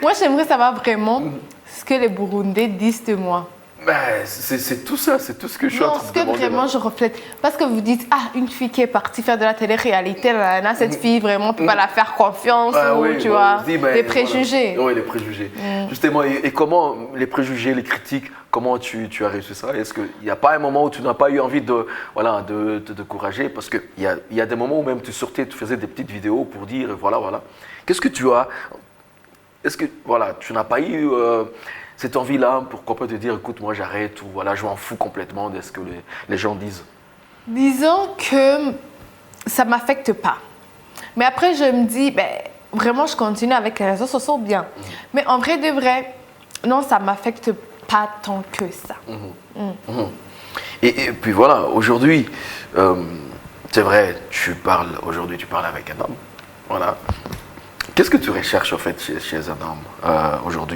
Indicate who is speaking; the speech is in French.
Speaker 1: Moi, j'aimerais savoir vraiment ce que les Burundais disent de moi.
Speaker 2: Ben, c'est tout ça, c'est tout ce que je suis en
Speaker 1: Non,
Speaker 2: train
Speaker 1: ce
Speaker 2: de
Speaker 1: que
Speaker 2: demander.
Speaker 1: vraiment
Speaker 2: là.
Speaker 1: je reflète. Parce que vous dites, ah, une fille qui est partie faire de la télé-réalité, nanana, cette fille, vraiment, on ne peut pas la faire confiance,
Speaker 2: Ah
Speaker 1: ou
Speaker 2: oui,
Speaker 1: tu
Speaker 2: bah,
Speaker 1: vois,
Speaker 2: on se dit, ben,
Speaker 1: des
Speaker 2: voilà.
Speaker 1: préjugés.
Speaker 2: Oui, les préjugés. Justement, et comment les préjugés, les critiques, comment tu as réussi ça? Est-ce qu'il n'y a pas un moment où tu n'as pas eu envie de, voilà, de te décourager? Parce qu'il y a des moments où même tu sortais, tu faisais des petites vidéos pour dire, voilà, voilà. Qu'est-ce que tu as? Est-ce que, voilà, tu n'as pas eu cette envie-là pour qu'on peut te dire, écoute, moi j'arrête, ou voilà, je m'en fous complètement de ce que les gens disent?
Speaker 1: Disons que ça ne m'affecte pas. Mais après, je me dis, ben, vraiment, je continue avec les réseaux sociaux bien. Mais en vrai de vrai, non, ça ne m'affecte pas tant que ça.
Speaker 2: Et puis voilà, aujourd'hui, c'est vrai, aujourd'hui tu parles avec un homme. Voilà. Qu'est-ce que tu recherches en fait chez un homme aujourd'hui?